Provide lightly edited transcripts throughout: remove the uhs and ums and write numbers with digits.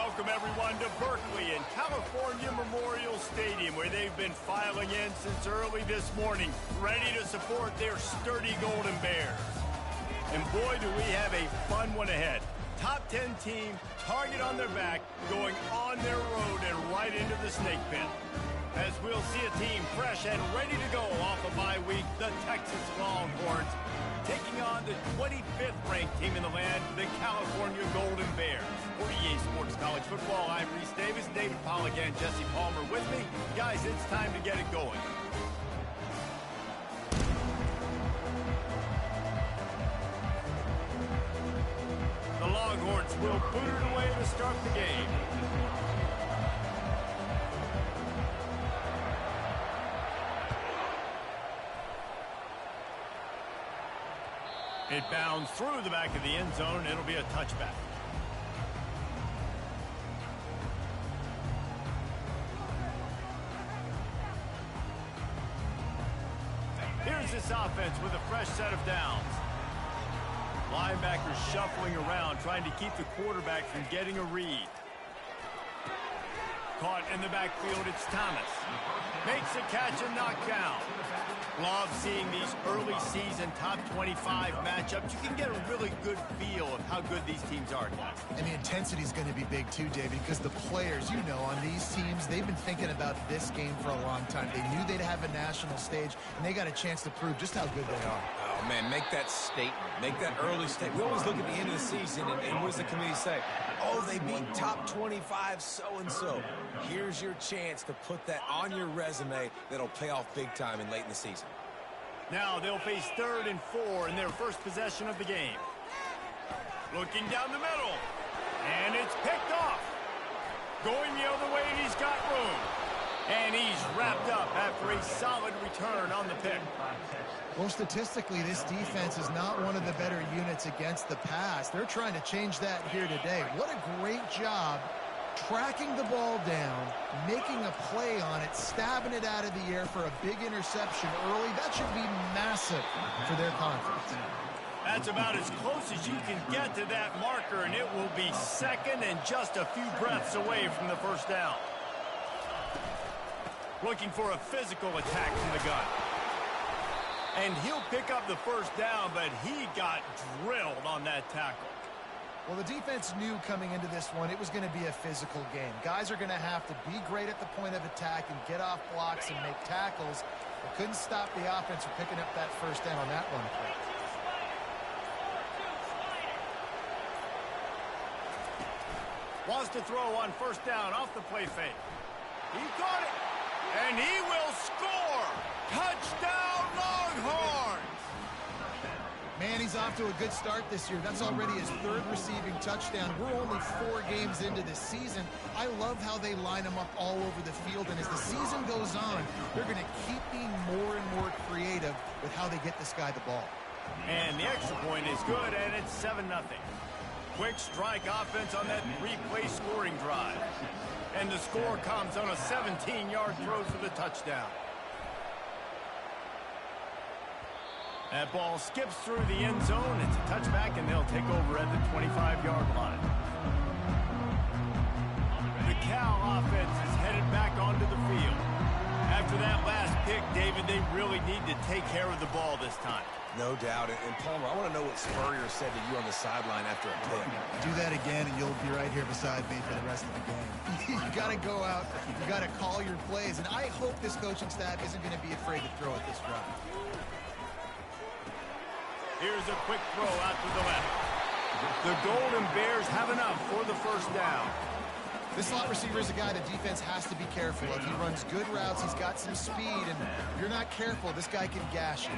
welcome everyone to Berkeley and California Memorial Stadium, where they've been filing in since early this morning, ready to support their sturdy Golden Bears. And boy, do we have a fun one ahead. Top 10 team, target on their back, going on their road and right into the snake pit. As we'll see a team fresh and ready to go off a bye week, the Texas Longhorns, taking on the 25th ranked team in the land, the California Golden Bears. For EA Sports College Football, I'm Reese Davis, David Pollack, and Jesse Palmer with me. Guys, it's time to get it going. The Longhorns will boot it away to start the game. It bounds through the back of the end zone. It'll be a touchback. Here's this offense with a fresh set of downs. Linebackers shuffling around, trying to keep the quarterback from getting a read. Caught in the backfield, it's Thomas. Makes a catch and knocked down. Love seeing these early season top 25 matchups. You can get a really good feel of how good these teams are, guys. And the intensity is going to be big too, David, because the players, you know, on these teams, they've been thinking about this game for a long time. They knew they'd have a national stage, and they got a chance to prove just how good they are. Oh, man, make that statement. Make that early statement. We always look at the end of the season, and what does the committee say? Oh, they beat top 25 so-and-so. Here's your chance to put that on your resume that'll pay off big time and late in the season. Now they'll face 3rd and 4 in their first possession of the game. Looking down the middle. And it's picked off. Going the other way, and he's got room. And he's wrapped up after a solid return on the pick. Well, statistically, this defense is not one of the better units against the pass. They're trying to change that here today. What a great job tracking the ball down, making a play on it, stabbing it out of the air for a big interception early. That should be massive for their confidence. That's about as close as you can get to that marker, and it will be second and just a few breaths away from the first down. Looking for a physical attack from the gun. And he'll pick up the first down, but he got drilled on that tackle. Well, the defense knew coming into this one it was going to be a physical game. Guys are going to have to be great at the point of attack and get off blocks and make tackles. They couldn't stop the offense from picking up that first down on that one play. Wants to throw on first down off the play fake. He caught it, and he will score! Touchdown, Longhorns! Man, he's off to a good start this year. That's already his 3rd receiving touchdown. We're only 4 games into this season. I love how they line him up all over the field, and as the season goes on, they're going to keep being more and more creative with how they get this guy the ball. And the extra point is good, and it's 7-0. Quick strike offense on that 3-play scoring drive. And the score comes on a 17-yard throw for the touchdown. That ball skips through the end zone. It's a touchback, and they'll take over at the 25-yard line. The Cal offense is headed back onto the field. After that last pick, David, they really need to take care of the ball this time. No doubt. And Palmer, I want to know what Spurrier said to you on the sideline after a pick. Do that again, and you'll be right here beside me for the rest of the game. You got to go out. You got to call your plays, and I hope this coaching staff isn't going to be afraid to throw it this drive. Here's a quick throw out to the left. The Golden Bears have enough for the first down. This slot receiver is a guy the defense has to be careful of. He runs good routes. He's got some speed, and if you're not careful, this guy can gash you.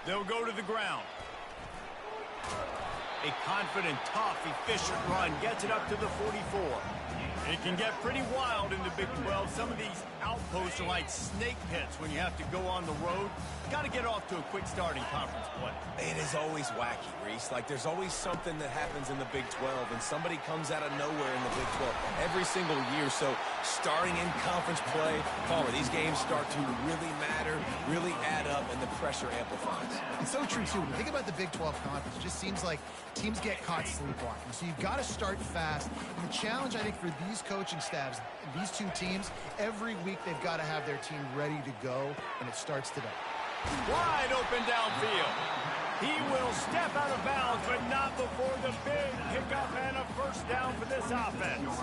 They'll go to the ground. A confident, tough, efficient run gets it up to the 44. It can get pretty wild in the Big 12. Some of these outposts are like snake pits when you have to go on the road. Got to get off to a quick start in conference play. It is always wacky, Reese. Like, there's always something that happens in the Big 12, and somebody comes out of nowhere in the Big 12 every single year. So starting in conference play, Palmer, these games start to really matter, really add up, and the pressure amplifies. It's so true, too. When you think about the Big 12 conference, it just seems like teams get caught sleepwalking. So you've got to start fast. And the challenge, I think, for these coaching staffs, these two teams, every week they've got to have their team ready to go, and it starts today. Wide open downfield. He will step out of bounds, but not before the big pickup and a first down for this offense.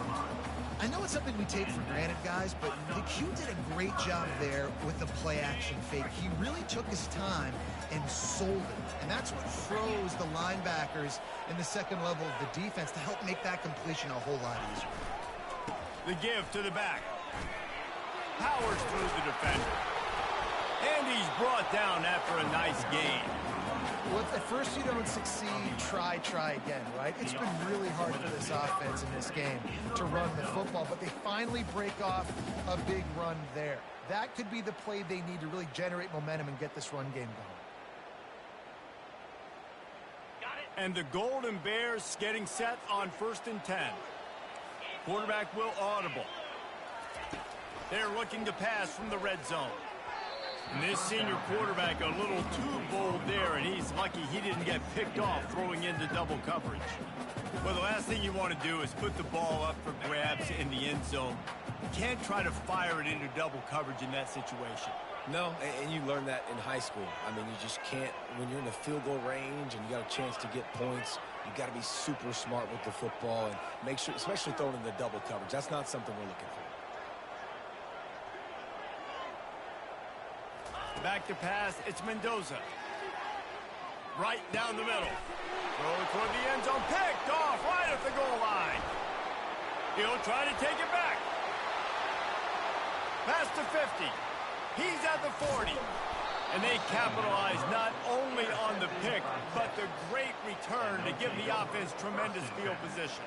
I know it's something we take for granted, guys, but the Q did a great job there with the play-action fake. He really took his time and sold it, and that's what froze the linebackers in the second level of the defense to help make that completion a whole lot easier. The give to the back. Powers through the defender. And he's brought down after a nice gain. Well, at first you don't succeed, try again, right? It's been really hard for this offense in this game to run the football, but they finally break off a big run there. That could be the play they need to really generate momentum and get this run game going. And the Golden Bears getting set on 1st and 10. Quarterback will audible. They're looking to pass from the red zone. And this senior quarterback a little too bold there, and he's lucky he didn't get picked off throwing into double coverage. Well, the last thing you want to do is put the ball up for grabs in the end zone. You can't try to fire it into double coverage in that situation. No, and you learn that in high school. I mean, you just can't, when you're in the field goal range and you got a chance to get points, you got to be super smart with the football and make sure, especially throwing in the double coverage. That's not something we're looking for. Back to pass, it's Mendoza. Right down the middle. Throw toward the end zone, picked off right at the goal line. He'll try to take it back. Pass to 50. He's at the 40. And they capitalize not only on the pick, but the great return to give the offense tremendous field position.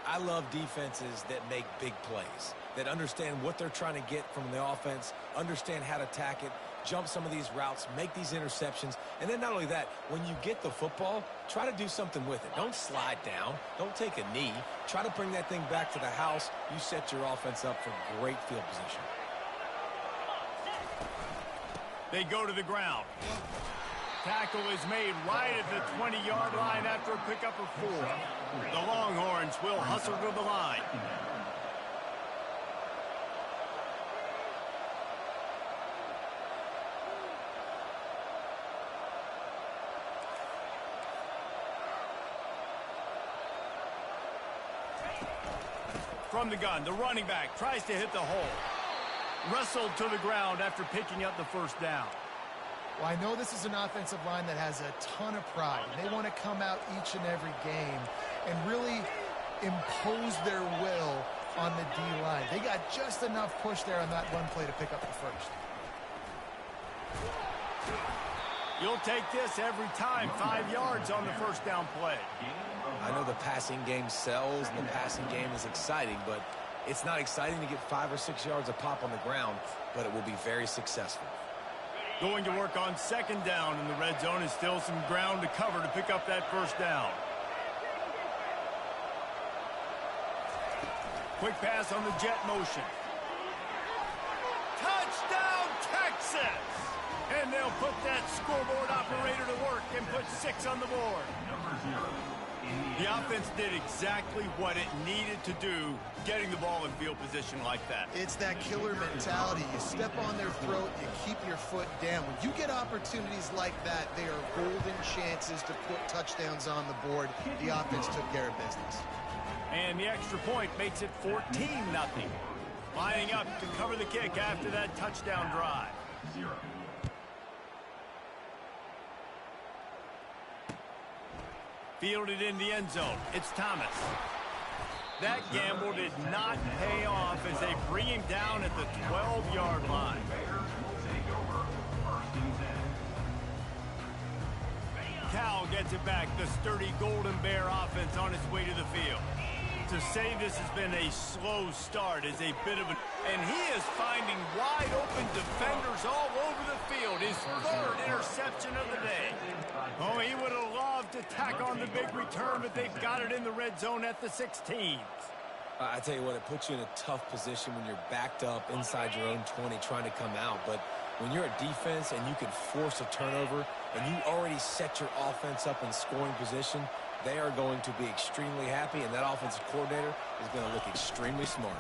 I love defenses that make big plays, that understand what they're trying to get from the offense, understand how to attack it, jump some of these routes, make these interceptions, and then not only that, when you get the football, try to do something with it. Don't slide down. Don't take a knee. Try to bring that thing back to the house. You set your offense up for great field position. They go to the ground. Tackle is made right at the 20-yard line after a pickup of 4. The Longhorns will hustle to the line. From the gun, the running back tries to hit the hole. Wrestled to the ground after picking up the first down. Well, I know this is an offensive line that has a ton of pride. They want to come out each and every game and really impose their will on the D-line. They got just enough push there on that run play to pick up the first. You'll take this every time. 5 yards on the first down play. I know the passing game sells and the passing game is exciting, but it's not exciting to get 5 or 6 yards a pop on the ground, but it will be very successful. Going to work on 2nd down in the red zone, and still some ground to cover to pick up that first down. Quick pass on the jet motion. Touchdown, Texas! And they'll put that scoreboard operator to work and put 6 on the board. The offense did exactly what it needed to do, getting the ball in field position like that. It's that killer mentality. You step on their throat, you keep your foot down. When you get opportunities like that, they are golden chances to put touchdowns on the board. The offense took care of business. And the extra point makes it 14-0. Lining up to cover the kick after that touchdown drive. Fielded in the end zone. It's Thomas. That gamble did not pay off as they bring him down at the 12-yard line. Cal gets it back. The sturdy Golden Bear offense on its way to the field. To say this has been a slow start is a bit of an... And he is finding wide-open defenders all over the field. His third interception of the day. Oh, he would have loved to tack on the big return, but they've got it in the red zone at the 16. I tell you what, it puts you in a tough position when you're backed up inside your own 20 trying to come out. But when you're a defense and you can force a turnover and you already set your offense up in scoring position, they are going to be extremely happy, and that offensive coordinator is going to look extremely smart.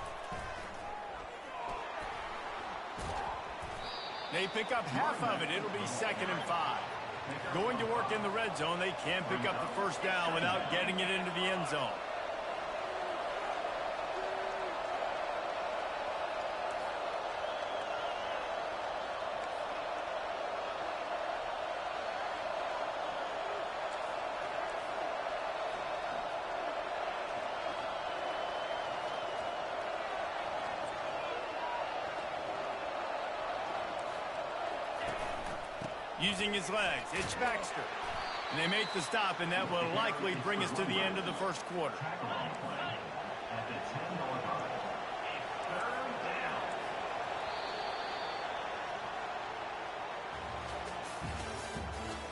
They pick up half of it. It'll be 2nd and 5. Going to work in the red zone. They can't pick up the first down without getting it into the end zone. Using his legs, it's Baxter. And they make the stop, and that will likely bring us to the end of the first quarter.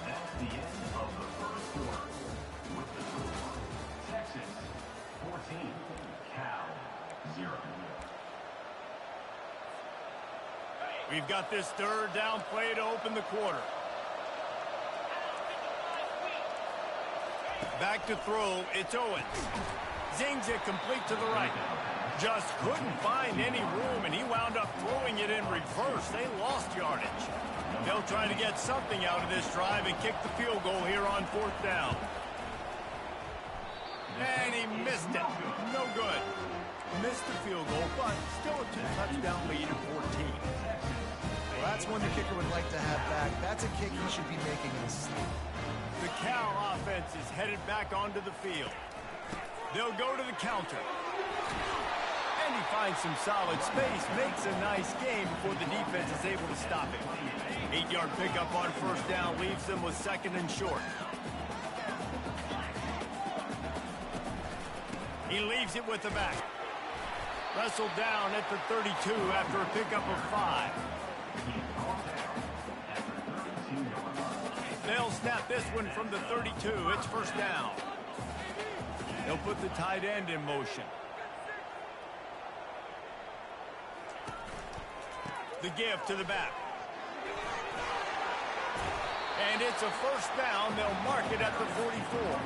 That's the end of the first quarter. With the score, Texas 14, Cal 0. We've got this third down play to open the quarter. Back to throw, it's Owens. Zings it complete to the right. Just couldn't find any room, and he wound up throwing it in reverse. They lost yardage. They'll try to get something out of this drive and kick the field goal here on 4th down. And he missed it. No good. Missed the field goal, but still a 2-touchdown lead at 14. Well, that's one the kicker would like to have back. That's a kick he should be making in his sleep. The Cal offense is headed back onto the field. They'll go to the counter. And he finds some solid space, makes a nice game before the defense is able to stop it. 8-yard pickup on first down leaves them with 2nd and short. He leaves it with the back. Wrestled down at the 32 after a pickup of 5. They'll snap this one from the 32. It's first down. They'll put the tight end in motion. The give to the back. And it's a first down. They'll mark it at the 44.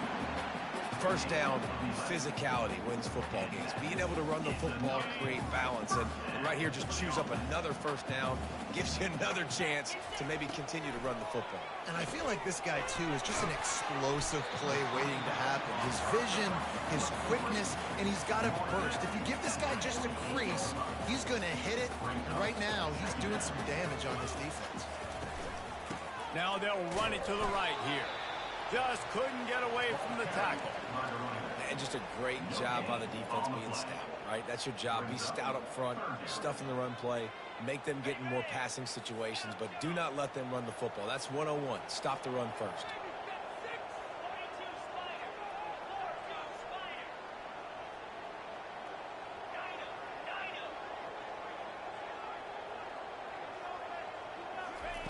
First down, physicality wins football games. Being able to run the football, create balance, and right here just choose up another first down, gives you another chance to maybe continue to run the football. And I feel like this guy, too, is just an explosive play waiting to happen. His vision, his quickness, and he's got a burst. If you give this guy just a crease, he's going to hit it. And right now, he's doing some damage on this defense. Now they'll run it to the right here. Just couldn't get away from the tackle. And just a great job by the defense being stout, right? That's your job. Be stout up front, stuff in the run play, make them get in more passing situations, but do not let them run the football. That's 101. Stop the run first.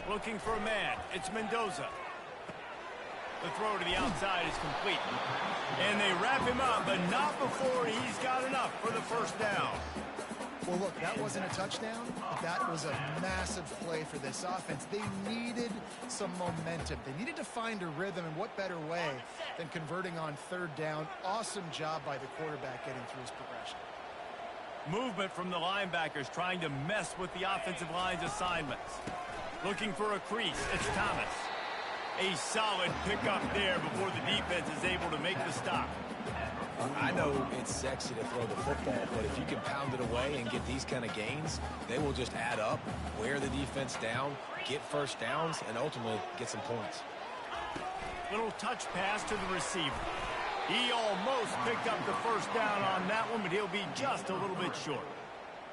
Looking for a man. It's Mendoza. The throw to the outside is complete. And they wrap him up, but not before he's got enough for the first down. Well, look, that wasn't a touchdown, but that was a massive play for this offense. They needed some momentum. They needed to find a rhythm, and what better way than converting on 3rd down. Awesome job by the quarterback getting through his progression. Movement from the linebackers trying to mess with the offensive line's assignments. Looking for a crease. It's Thomas. A solid pickup there before the defense is able to make the stop. I know it's sexy to throw the football, but if you can pound it away and get these kind of gains, they will just add up, wear the defense down, get first downs, and ultimately get some points. Little touch pass to the receiver. He almost picked up the first down on that one, but he'll be just a little bit short.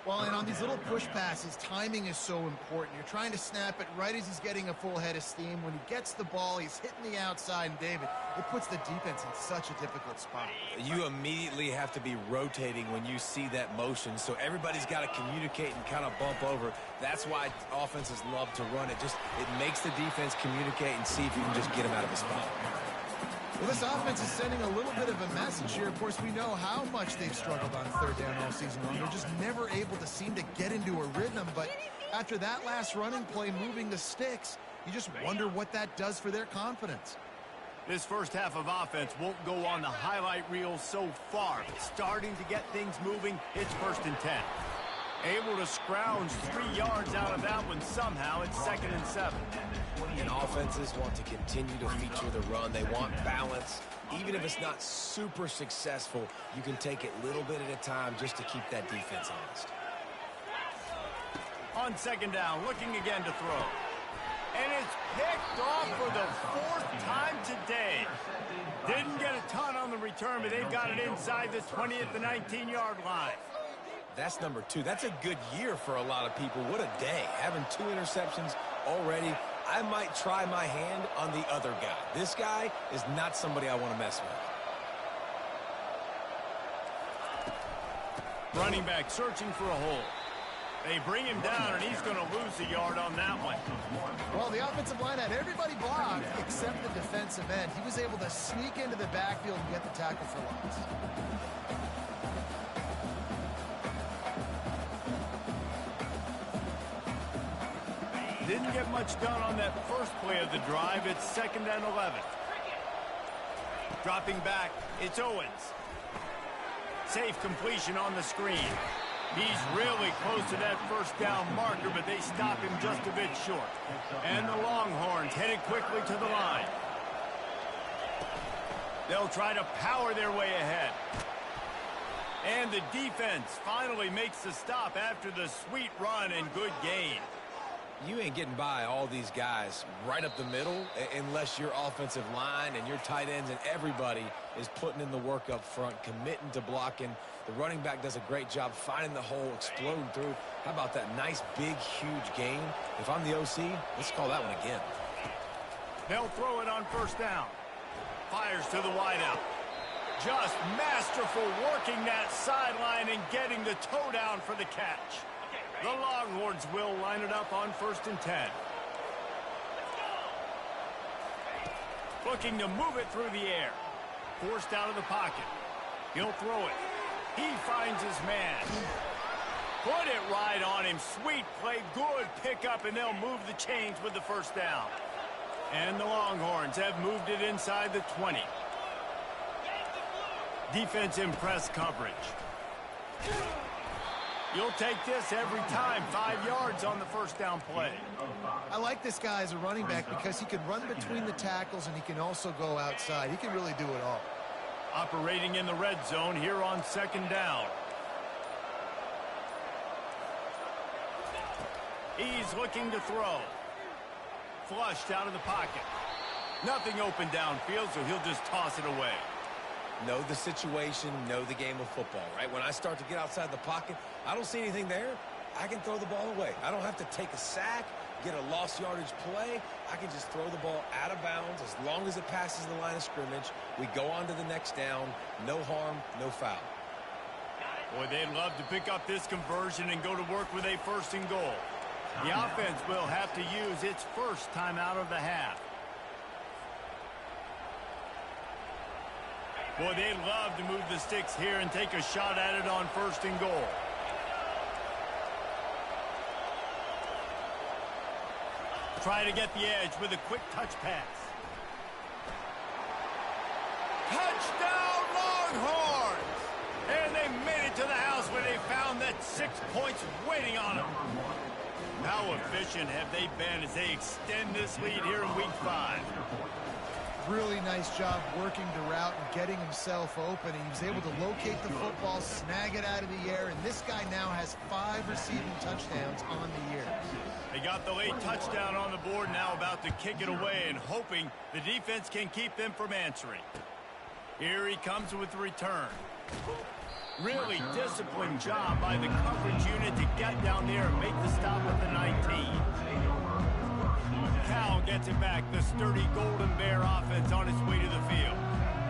Well, and on these little push passes, timing is so important. You're trying to snap it right as he's getting a full head of steam. When he gets the ball, he's hitting the outside, and David, it puts the defense in such a difficult spot. You immediately have to be rotating when you see that motion, so everybody's got to communicate and kind of bump over. That's why offenses love to run it. It makes the defense communicate and see if you can just get him out of his spot. Well, this offense is sending a little bit of a message here. Of course, we know how much they've struggled on third down all season long. They're just never able to seem to get into a rhythm. But after that last running play, moving the sticks, you just wonder what that does for their confidence. This first half of offense won't go on the highlight reel so far. Starting to get things moving, it's 1st and 10. Able to scrounge 3 yards out of that one somehow. It's 2nd and 7. And offenses want to continue to feature the run. They want balance. Even if it's not super successful, you can take it little bit at a time just to keep that defense honest. On 2nd down, looking again to throw. And it's picked off for the 4th time today. Didn't get a ton on the return, but they've got it inside the 20 at the 19-yard line. That's number 2. That's a good year for a lot of people. What a day. Having 2 interceptions already. I might try my hand on the other guy. This guy is not somebody I want to mess with. Running back searching for a hole. They bring him down, and he's going to lose a yard on that one. Well, the offensive line had everybody blocked except the defensive end. He was able to sneak into the backfield and get the tackle for loss. Didn't get much done on that first play of the drive. It's 2nd and 11. Dropping back, it's Owens. Safe completion on the screen. He's really close to that 1st down marker, but they stop him just a bit short. And the Longhorns headed quickly to the line. They'll try to power their way ahead. And the defense finally makes the stop after the sweet run and good gain. You ain't getting by all these guys right up the middle unless your offensive line and your tight ends and everybody is putting in the work up front, committing to blocking. The running back does a great job finding the hole, exploding through. How about that nice, big, huge gain? If I'm the OC, let's call that one again. They'll throw it on 1st down. Fires to the wideout. Just masterful working that sideline and getting the toe down for the catch. The Longhorns will line it up on 1st and 10. Looking to move it through the air. Forced out of the pocket. He'll throw it. He finds his man. Put it right on him. Sweet play. Good pickup, and they'll move the chains with the 1st down. And the Longhorns have moved it inside the 20. Defense in press coverage. You'll take this every time. 5 yards on the 1st down play. I like this guy as a running back because he can run between the tackles and he can also go outside. He can really do it all. Operating in the red zone here on 2nd down. He's looking to throw. Flushed out of the pocket. Nothing open downfield, so he'll just toss it away. Know the situation, know the game of football, right? When I start to get outside the pocket, I don't see anything there. I can throw the ball away. I don't have to take a sack, get a lost yardage play. I can just throw the ball out of bounds as long as it passes the line of scrimmage. We go on to the next down. No harm, no foul. Boy, they'd love to pick up this conversion and go to work with a 1st and goal. The offense will have to use its first timeout of the half. Boy, they'd love to move the sticks here and take a shot at it on 1st and goal. Try to get the edge with a quick touch pass. Touchdown, Longhorns! And they made it to the house where they found that 6 points waiting on them. How efficient have they been as they extend this lead here in Week 5? Really nice job working the route and getting himself open. He was able to locate the football, snag it out of the air, and this guy now has 5 receiving touchdowns on the year. They got the late touchdown on the board, now about to kick it away and hoping the defense can keep them from answering. Here he comes with the return. Really disciplined job by the coverage unit to get down there and make the stop at the 19. Cal gets it back. The sturdy Golden Bear offense on its way to the field.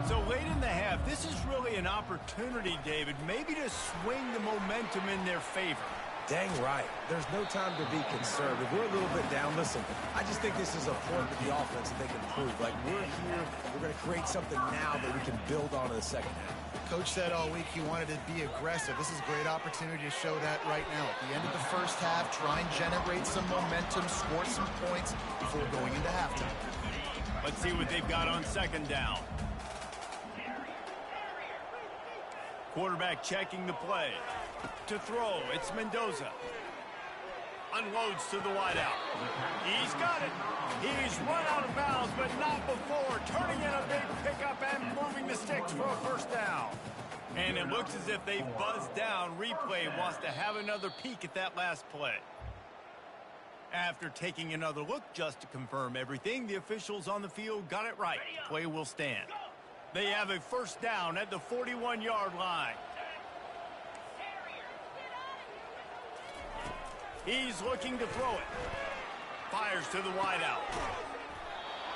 So late in the half, this is really an opportunity, David, maybe to swing the momentum in their favor. Dang right. There's no time to be concerned. If we're a little bit down, listen, I just think this is a point with the offense that they can prove. Like, we're here, we're going to create something now that we can build on in the second half. Coach said all week he wanted to be aggressive. This is a great opportunity to show that right now. At the end of the first half, try and generate some momentum, score some points before going into halftime. Let's see what they've got on second down. Quarterback checking the play. To throw, it's Mendoza. Unloads to the wideout. He's got it. He's run out of bounds, but not before. Turning in a big pickup and moving the sticks for a first down. And it looks as if they buzzed down. Replay wants to have another peek at that last play. After taking another look just to confirm everything, the officials on the field got it right. Play will stand. They have a first down at the 41-yard line. He's looking to throw it. Fires to the wideout.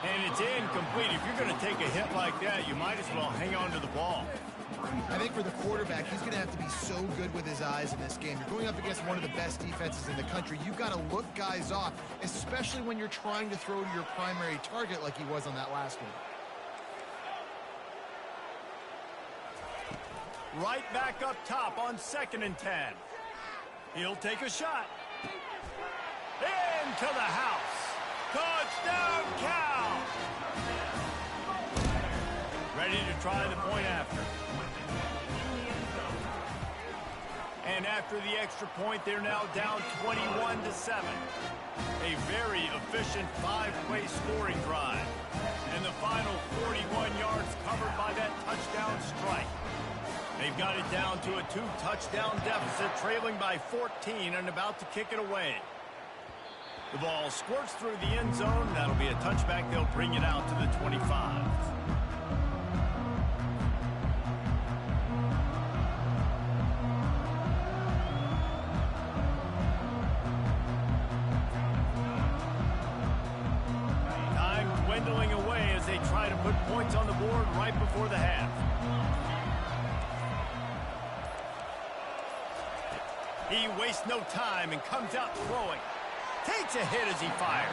And it's incomplete. If you're going to take a hit like that, you might as well hang on to the ball. I think for the quarterback, he's going to have to be so good with his eyes in this game. You're going up against one of the best defenses in the country. You've got to look guys off, especially when you're trying to throw to your primary target like he was on that last one. Right back up top on 2nd and 10. He'll take a shot. Into the house. Touchdown, Cal. Ready to try the point after. And after the extra point, they're now down 21-7. A very efficient 5-play scoring drive. And the final 41 yards covered by that touchdown strike. They've got it down to a 2-touchdown deficit, trailing by 14 and about to kick it away. The ball squirts through the end zone. That'll be a touchback. They'll bring it out to the 25. Time dwindling away as they try to put points on the board right before the half. He wastes no time and comes out throwing. Takes a hit as he fires.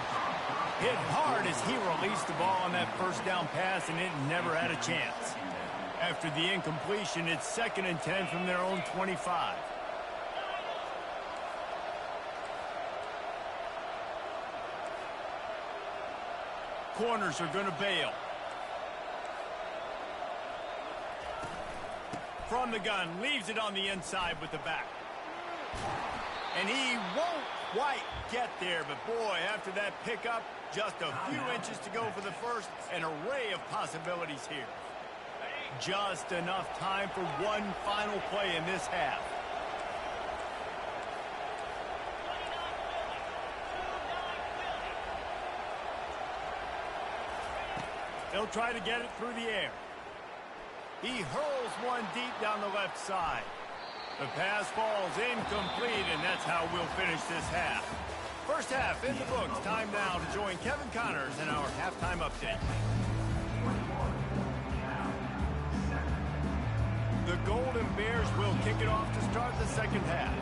Hit hard as he released the ball on that first down pass, and it never had a chance. After the incompletion, it's 2nd and 10 from their own 25. Corners are going to bail. From the gun, leaves it on the inside with the back. And he won't quite get there, but boy, after that pickup, just a few inches to go for the first. An array of possibilities here. Just enough time for one final play in this half. They'll try to get it through the air. He hurls one deep down the left side. The pass falls incomplete, and that's how we'll finish this half. First half in the books. Time now to join Kevin Connors in our halftime update. The Golden Bears will kick it off to start the second half.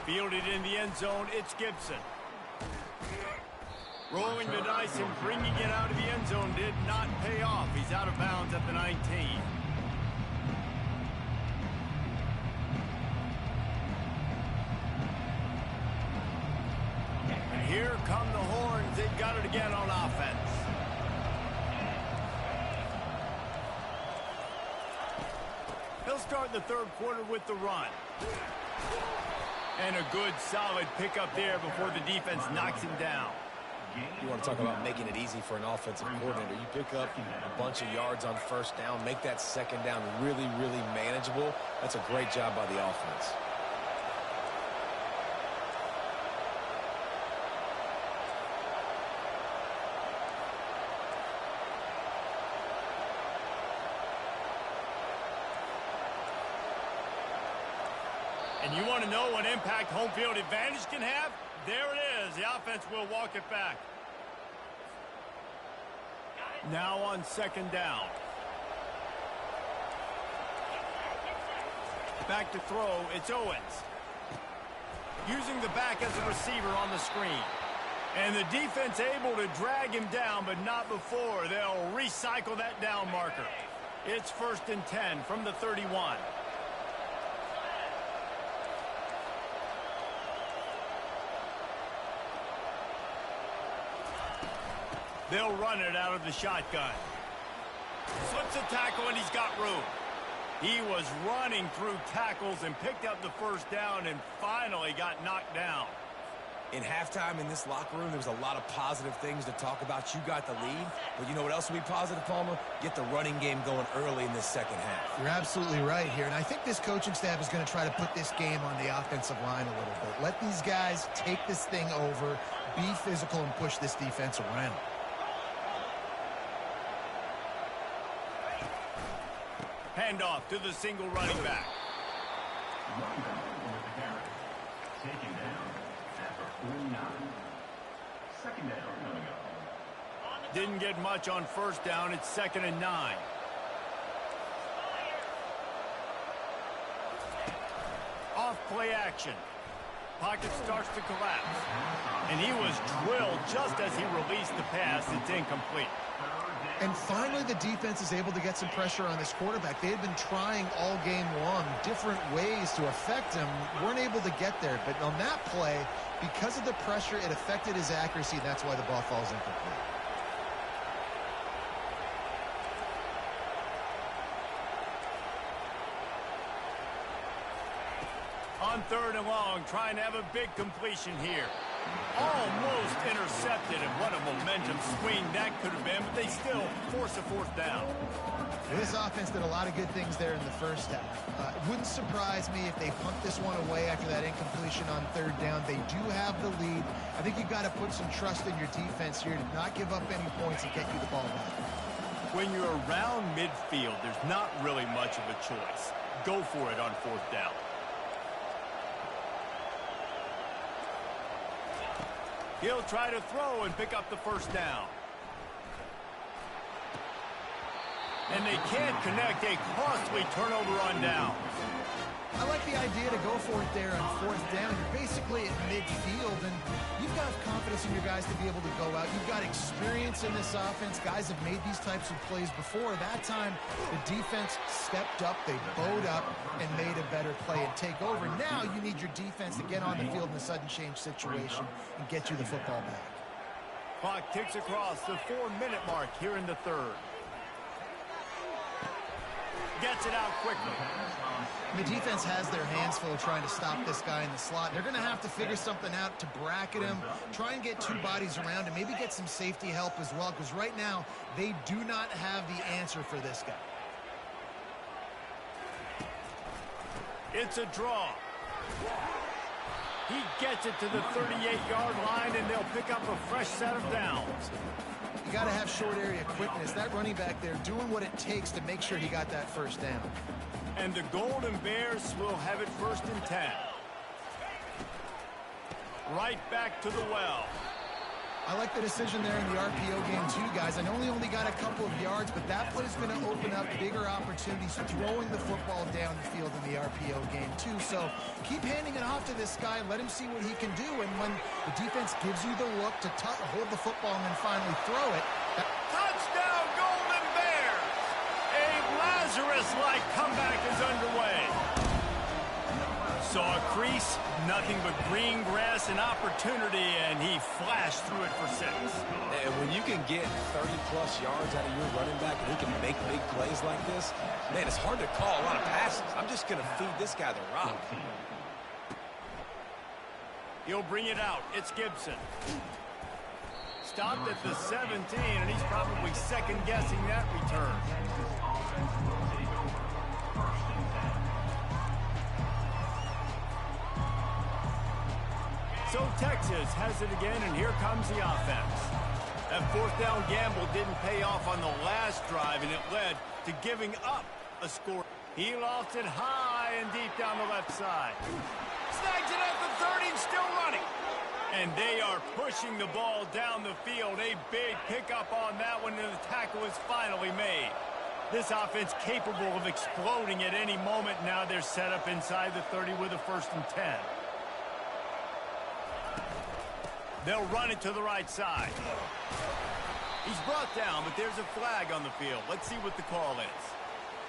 Fielded in the end zone, it's Gibson. Rolling the dice and bringing it out of the end zone did not pay off. He's out of bounds at the 19. And here come the Horns. They've got it again on offense. He'll start the third quarter with the run. And a good, solid pickup there before the defense knocks him down. You want to talk about making it easy for an offensive coordinator. You pick up a bunch of yards on first down, make that second down really, really manageable. That's a great job by the offense. And you want to know what impact home field advantage can have? There it is. The offense will walk it back. Now on second down. Back to throw, it's Owens. Using the back as a receiver on the screen. And the defense able to drag him down, but not before. They'll recycle that down marker. It's 1st and 10 from the 31. They'll run it out of the shotgun. Slips a tackle, and he's got room. He was running through tackles and picked up the first down and finally got knocked down. In halftime in this locker room, there was a lot of positive things to talk about. You got the lead, but you know what else will be positive, Palmer? Get the running game going early in this second half. You're absolutely right here, and I think this coaching staff is going to try to put this game on the offensive line a little bit. Let these guys take this thing over, be physical, and push this defense around. Handoff to the single running back. Taken down at the 49. Second down coming up. Didn't get much on first down. It's 2nd and 9. Off play action. Pocket starts to collapse. And he was drilled just as he released the pass. It's incomplete. And finally, the defense is able to get some pressure on this quarterback. They had been trying all game long different ways to affect him. Weren't able to get there. But on that play, because of the pressure, it affected his accuracy. And that's why the ball falls incomplete. On 3rd and long, trying to have a big completion here. Almost intercepted, and what a momentum swing that could have been, but they still force a 4th down. This offense did a lot of good things there in the first half. It wouldn't surprise me if they punt this one away after that incompletion on 3rd down. They do have the lead. I think you've got to put some trust in your defense here to not give up any points and get you the ball back. When you're around midfield, there's not really much of a choice. Go for it on 4th down. He'll try to throw and pick up the first down. And they can't connect. A costly turnover on down. I like the idea to go for it there on 4th down. You're basically at midfield, and you've got confidence in your guys to be able to go out. You've got experience in this offense. Guys have made these types of plays before. That time, the defense stepped up. They bowed up and made a better play and take over. Now you need your defense to get on the field in a sudden change situation and get you the football back. Clock ticks across the 4-minute mark here in the 3rd. Gets it out quickly. The defense has their hands full trying to stop this guy in the slot. They're going to have to figure something out to bracket him, try and get 2 bodies around him, maybe get some safety help as well, because right now they do not have the answer for this guy. It's a draw. He gets it to the 38-yard line, and they'll pick up a fresh set of downs. You got to have short area quickness. That running back there doing what it takes to make sure he got that first down. And the Golden Bears will have it 1st and 10. Right back to the well. I like the decision there in the RPO game too, guys. I know he only got a couple of yards, but that play is going to open up bigger opportunities throwing the football down the field in the RPO game too. So keep handing it off to this guy and let him see what he can do. And when the defense gives you the look to hold the football and then finally throw it. Touchdown, Golden Bears! A Lazarus-like comeback is underway. Saw a crease, nothing but green grass and opportunity, and he flashed through it for 6. And when you can get 30-plus yards out of your running back and he can make big plays like this, man, it's hard to call a lot of passes. I'm just going to feed this guy the rock. He'll bring it out. It's Gibson. stopped at the 17, and he's probably second-guessing that return. So Texas has it again, and here comes the offense. That fourth down gamble didn't pay off on the last drive, and it led to giving up a score. He lost it high and deep down the left side. Snags it at the 30 and still running. And they are pushing the ball down the field. A big pickup on that one, and the tackle is finally made. This offense capable of exploding at any moment. Now they're set up inside the 30 with a 1st and 10. They'll run it to the right side. He's brought down, but there's a flag on the field. Let's see what the call is.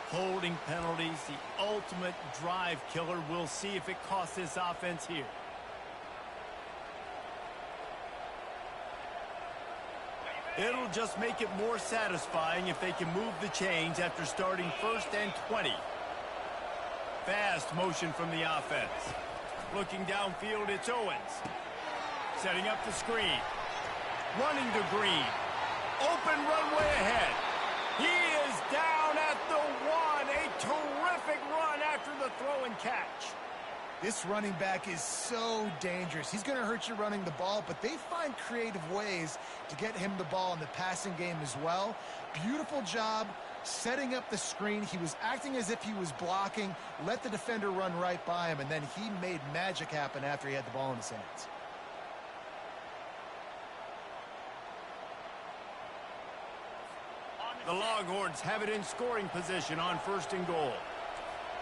Holding penalties, the ultimate drive killer. We'll see if it costs this offense here. It'll just make it more satisfying if they can move the chains after starting 1st and 20. Fast motion from the offense. Looking downfield, it's Owens. Setting up the screen. Running to Green. Open runway ahead. He is down at the 1. A terrific run after the throw and catch. This running back is so dangerous. He's going to hurt you running the ball, but they find creative ways to get him the ball in the passing game as well. Beautiful job setting up the screen. He was acting as if he was blocking, let the defender run right by him, and then he made magic happen after he had the ball in his hands. The Longhorns have it in scoring position on 1st and goal.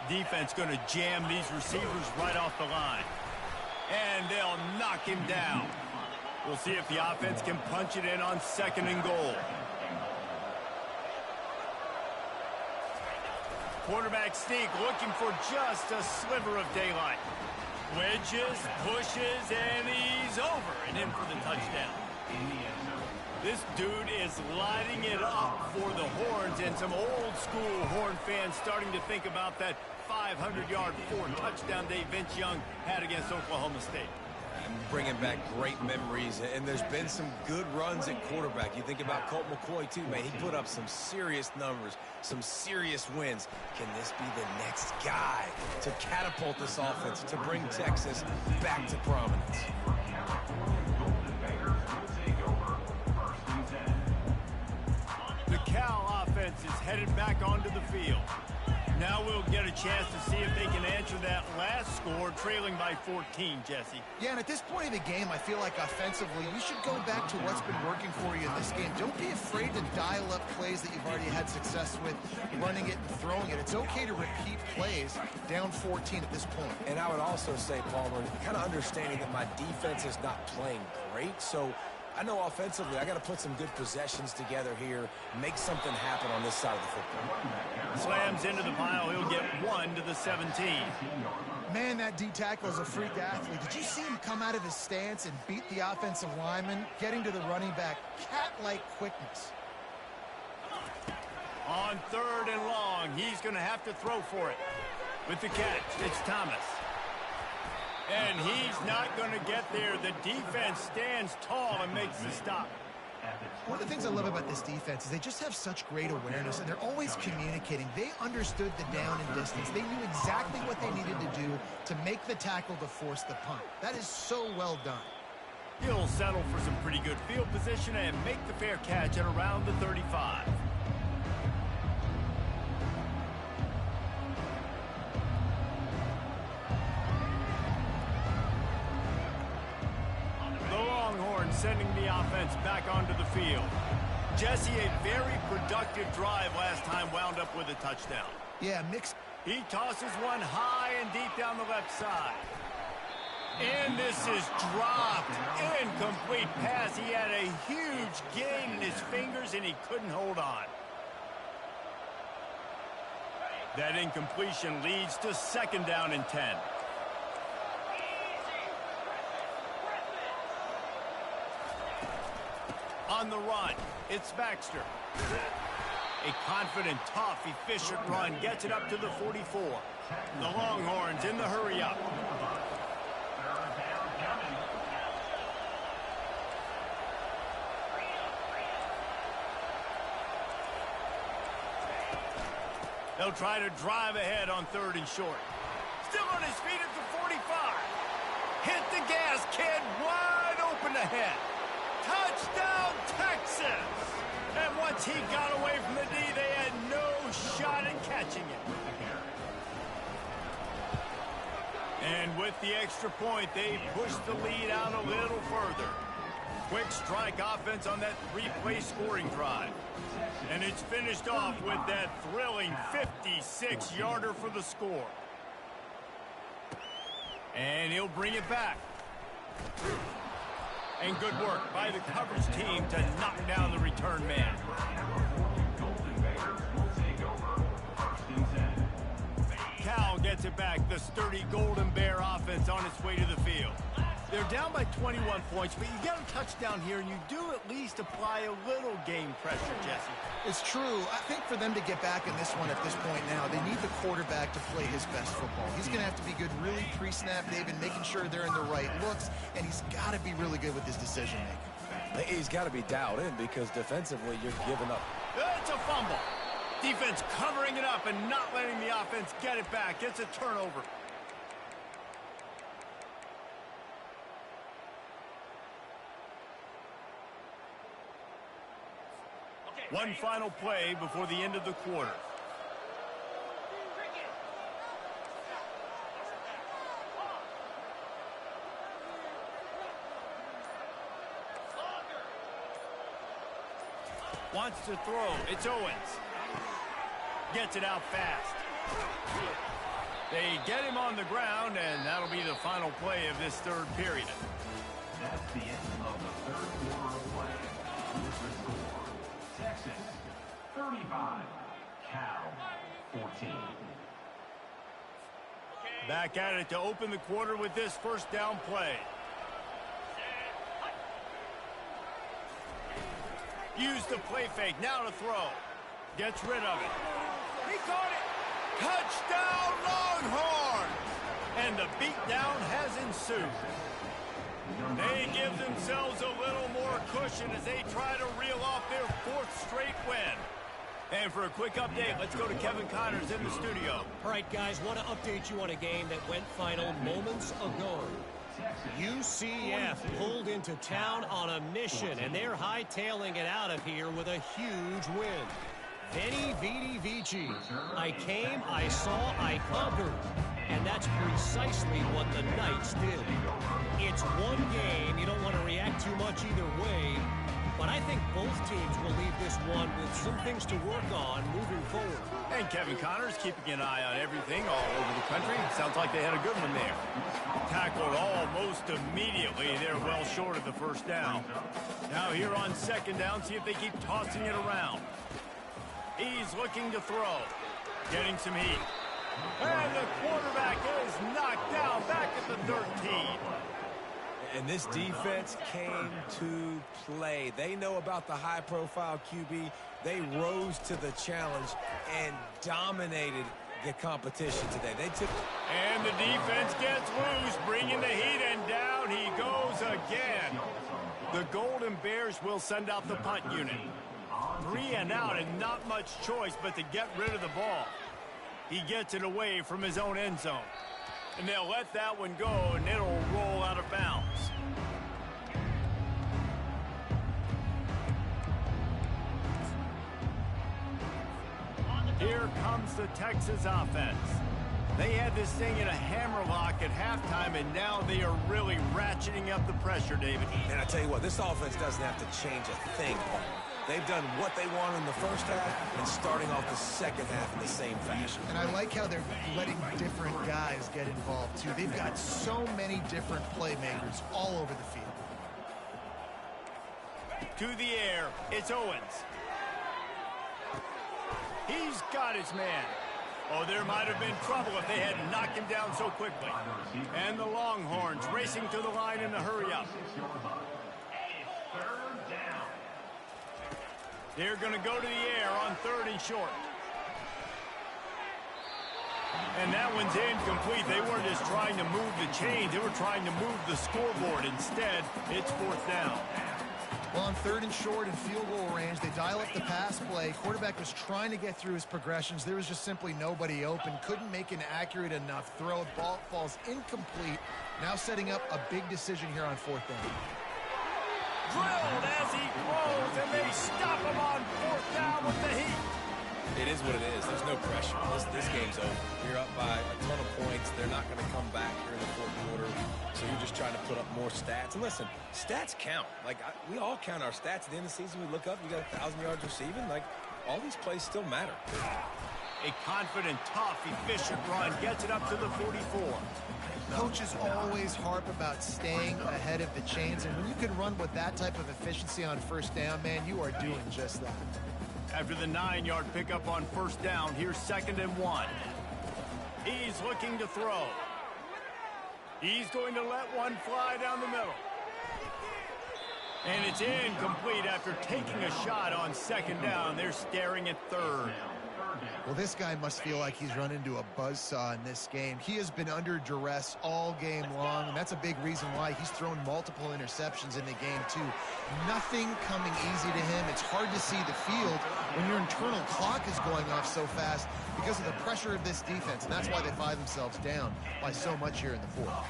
Defense going to jam these receivers right off the line. And they'll knock him down. We'll see if the offense can punch it in on 2nd and goal. Quarterback sneak looking for just a sliver of daylight. Wedges, pushes, and he's over and in for the touchdown. This dude is lighting it up for the Horns, and some old-school Horn fans starting to think about that 500-yard 4-touchdown day Vince Young had against Oklahoma State. I'm bringing back great memories, and there's been some good runs at quarterback. You think about Colt McCoy, too, man. He put up some serious numbers, some serious wins. Can this be the next guy to catapult this offense, to bring Texas back to prominence? The Cal offense is headed back onto the field. Now we'll get a chance to see if they can answer that last score, trailing by 14, Jesse. Yeah, and at this point of the game, I feel like offensively, you should go back to what's been working for you in this game. Don't be afraid to dial up plays that you've already had success with, running it and throwing it. It's okay to repeat plays down 14 at this point. And I would also say, Palmer, kind of understanding that my defense is not playing great, so I know offensively I got to put some good possessions together here, make something happen on this side of the football. Slams into the pile. He'll get 1 to the 17. Man, that D-tackle is a freak athlete. Did you see him come out of his stance and beat the offensive lineman, getting to the running back? Cat-like quickness. On 3rd and long, he's going to have to throw for it. With the catch, it's Thomas. And he's not going to get there. The defense stands tall and makes the stop. One of the things I love about this defense is they just have such great awareness, and they're always communicating. They understood the down and distance. They knew exactly what they needed to do to make the tackle to force the punt. That is so well done. He'll settle for some pretty good field position and make the fair catch at around the 35. Sending the offense back onto the field. Jesse, a very productive drive last time, wound up with a touchdown. Yeah, mixed. He tosses one high and deep down the left side. And this is dropped. Incomplete pass. He had a huge gain in his fingers, and he couldn't hold on. That incompletion leads to 2nd down and 10. On the run, it's Baxter. A confident, tough, efficient run gets it up to the 44. The Longhorns in the hurry-up. They'll try to drive ahead on 3rd and short. Still on his feet at the 45. Hit the gas, kid. Wide open ahead. Touchdown, Texas! And once he got away from the D, they had no shot at catching it. And with the extra point, they pushed the lead out a little further. Quick strike offense on that 3-play scoring drive. And it's finished off with that thrilling 56-yarder for the score. And he'll bring it back. And good work by the coverage team to knock down the return man. Cal gets it back. The sturdy Golden Bear offense on its way to the field. They're down by 21 points, but you get a touchdown here, and you do at least apply a little game pressure, Jesse. It's true. I think for them to get back in this one at this point now, they need the quarterback to play his best football. He's going to have to be good really pre-snap, David, making sure they're in the right looks, and he's got to be really good with his decision-making. He's got to be dialed in because defensively you're giving up. It's a fumble. Defense covering it up and not letting the offense get it back. It's a turnover. One final play before the end of the quarter. Wants to throw. It's Owens. Gets it out fast. They get him on the ground, and that'll be the final play of this 3rd period. That's the end of the 3rd quarter of play. Here's the score. Texas 35, Cal 14. Back at it to open the quarter with this 1st down play. Use the play fake, now to throw. Gets rid of it. He caught it. Touchdown, Longhorns! And the beatdown has ensued. They give themselves a little more cushion as they try to reel off their 4th straight win. And for a quick update, let's go to Kevin Connors in the studio. All right, guys, want to update you on a game that went final moments ago. UCF pulled into town on a mission, and they're hightailing it out of here with a huge win. Veni, Vidi, Vici. I came, I saw, I conquered. And that's precisely what the Knights did. It's one game. You don't want to react too much either way. But I think both teams will leave this one with some things to work on moving forward. And Kevin Connors keeping an eye on everything all over the country. Sounds like they had a good one there. Tackled almost immediately. They're well short of the 1st down. Now here on 2nd down, see if they keep tossing it around. He's looking to throw. Getting some heat. And the quarterback is knocked down back at the 13. And this defense came to play. They know about the high-profile QB. They rose to the challenge and dominated the competition today. And the defense gets loose, bringing the heat, and down he goes again. The Golden Bears will send out the punt unit. 3 and out, and not much choice but to get rid of the ball. He gets it away from his own end zone. And they'll let that one go, and it'll roll out of bounds. Here comes the Texas offense. They had this thing in a hammerlock at halftime, and now they are really ratcheting up the pressure, David. And I tell you what, this offense doesn't have to change a thing. They've done what they want in the 1st half and starting off the 2nd half in the same fashion. And I like how they're letting different guys get involved, too. They've got so many different playmakers all over the field. To the air, it's Owens. He's got his man. Oh, there might have been trouble if they had knocked him down so quickly. And the Longhorns racing to the line in a hurry-up. They're going to go to the air on 3rd and short. And that one's incomplete. They weren't just trying to move the chains. They were trying to move the scoreboard. Instead, it's 4th down. Well, on 3rd and short and field goal range, they dial up the pass play. Quarterback was trying to get through his progressions. There was just simply nobody open. Couldn't make an accurate enough throw. Ball falls incomplete. Now setting up a big decision here on 4th down. Drilled as he throws, and they stop him on 4th down with the heat. It is what it is. There's no pressure. This game's over. You're up by a ton of points. They're not going to come back here in the 4th quarter. So you're just trying to put up more stats. And listen, stats count. We all count our stats. At the end of the season, we look up, you got 1,000 yards receiving. All these plays still matter. A confident, tough, efficient run gets it up to the 44. Coaches always harp about staying ahead of the chains. And when you can run with that type of efficiency on 1st down, man, you are doing just that. After the 9-yard pickup on 1st down, here's 2nd and 1. He's looking to throw. He's going to let one fly down the middle. And it's incomplete after taking a shot on 2nd down. They're staring at 3rd. Well, this guy must feel like he's run into a buzzsaw in this game. He has been under duress all game long, and that's a big reason why he's thrown multiple interceptions in the game, too. Nothing coming easy to him. It's hard to see the field when your internal clock is going off so fast because of the pressure of this defense, and that's why they find themselves down by so much here in the 4th.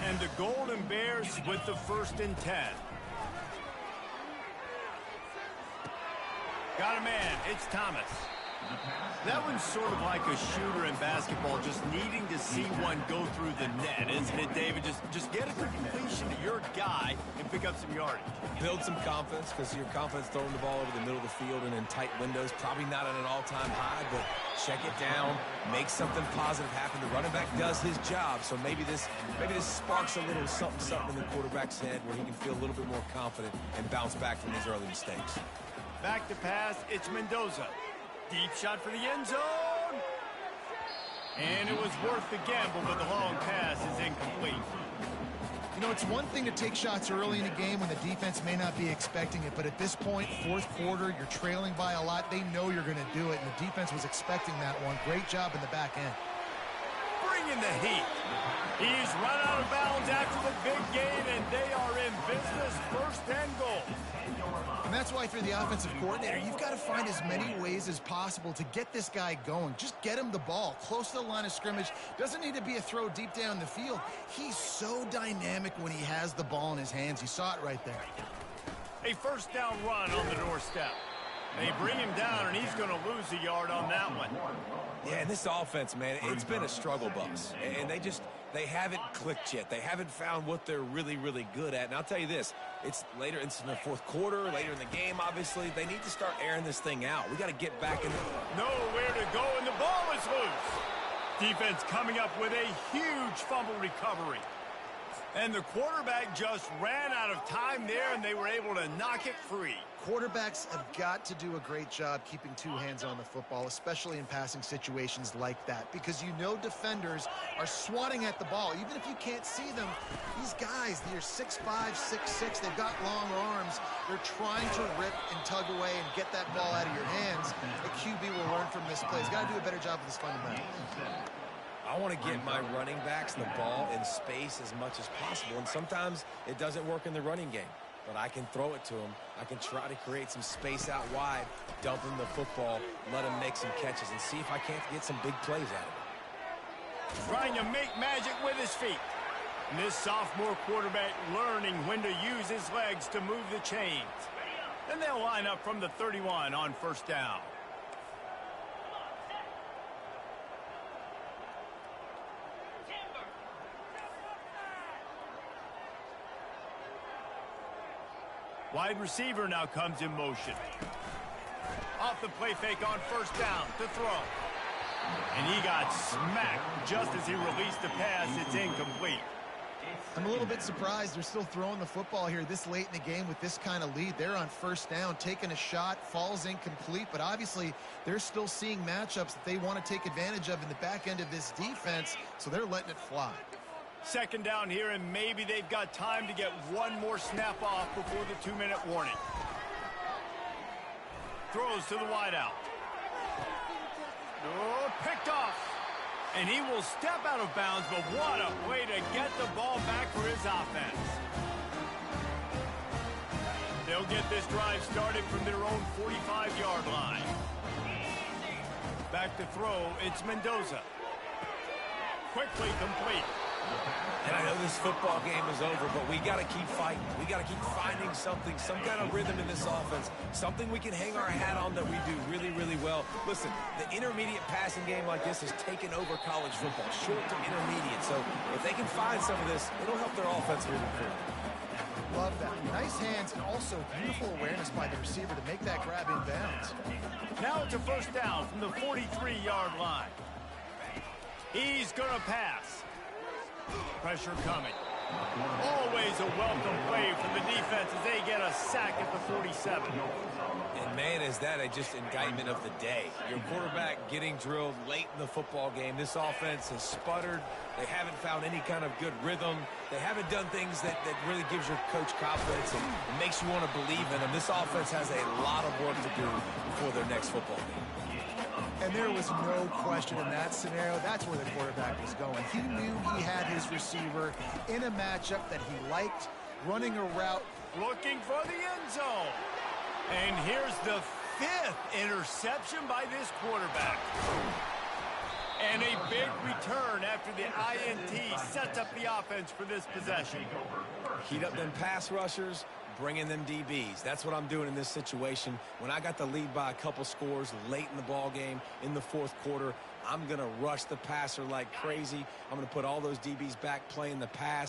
And the Golden Bears with the 1st and 10. Got a man. It's Thomas. That one's sort of like a shooter in basketball, just needing to see one go through the net, isn't it, David? Just get it to completion to your guy and pick up some yardage. Build some confidence, because your confidence throwing the ball over the middle of the field and in tight windows, probably not at an all-time high, but check it down, make something positive happen. The running back does his job, so maybe this sparks a little something in the quarterback's head where he can feel a little bit more confident and bounce back from these early mistakes. Back to pass, it's Mendoza. Deep shot for the end zone. And it was worth the gamble, but the long pass is incomplete. You know, it's one thing to take shots early in a game when the defense may not be expecting it, but at this point, 4th quarter, you're trailing by a lot. They know you're going to do it, and the defense was expecting that one. Great job in the back end. Bring in the heat. He's run out of bounds after the big gain, and they are in business. 1st and goal. And that's why, if you're the offensive coordinator, you've got to find as many ways as possible to get this guy going. Just get him the ball close to the line of scrimmage. Doesn't need to be a throw deep down the field. He's so dynamic when he has the ball in his hands. You saw it right there. A 1st down run on the doorstep. They bring him down, and he's going to lose a yard on that one. Yeah, and this offense, man, it's been a struggle bus. And they haven't clicked yet. They haven't found what they're really, really good at. And I'll tell you this, it's later, it's in the 4th quarter, later in the game, obviously. They need to start airing this thing out. We got to get back in. Nowhere to go, and the ball is loose. Defense coming up with a huge fumble recovery. And the quarterback just ran out of time there, and they were able to knock it free. Quarterbacks have got to do a great job keeping 2 hands on the football, especially in passing situations like that, because you know defenders are swatting at the ball. Even if you can't see them, these guys, they're 6'5", 6'6", they've got long arms. They're trying to rip and tug away and get that ball out of your hands. A QB will learn from this play. He's got to do a better job of this fundamental. I want to get my running backs the ball in space as much as possible, and sometimes it doesn't work in the running game. But I can throw it to him. I can try to create some space out wide, dump him the football, let him make some catches, and see if I can't get some big plays out of it. Trying to make magic with his feet. And this sophomore quarterback learning when to use his legs to move the chains. Then they'll line up from the 31 on 1st down. Wide receiver now comes in motion. Off the play fake on 1st down to throw. And he got smacked just as he released the pass. It's incomplete. I'm a little bit surprised they're still throwing the football here this late in the game with this kind of lead. They're on 1st down, taking a shot, falls incomplete, but obviously they're still seeing matchups that they want to take advantage of in the back end of this defense, so they're letting it fly. 2nd down here, and maybe they've got time to get one more snap off before the 2-minute warning. Throws to the wideout. Oh, picked off. And he will step out of bounds, but what a way to get the ball back for his offense. They'll get this drive started from their own 45-yard line. Back to throw, it's Mendoza. Quickly complete. And I know this football game is over, but we got to keep fighting. We got to keep finding something, some kind of rhythm in this offense, something we can hang our hat on that we do really, really well. Listen, the intermediate passing game like this has taken over college football, short to intermediate. So if they can find some of this, it'll help their offense moving forward. Love that. Nice hands and also beautiful awareness by the receiver to make that grab in bounds. Now it's a first down from the 43-yard line. He's going to pass. Pressure coming. Always a welcome play from the defense as they get a sack at the 47. And man, is that just indictment of the day. Your quarterback getting drilled late in the football game. This offense has sputtered. They haven't found any kind of good rhythm. They haven't done things that really gives your coach confidence and makes you want to believe in them. This offense has a lot of work to do before their next football game. And there was no question in that scenario. That's where the quarterback was going. He knew he had his receiver in a matchup that he liked, running a route. Looking for the end zone. And here's the 5th interception by this quarterback. And a big return after the INT sets up the offense for this possession. Heat up them pass rushers, bring in them DBs. That's what I'm doing in this situation. When I got the lead by a couple scores late in the ball game in the 4th quarter, I'm going to rush the passer like crazy. I'm going to put all those DBs back playing the pass.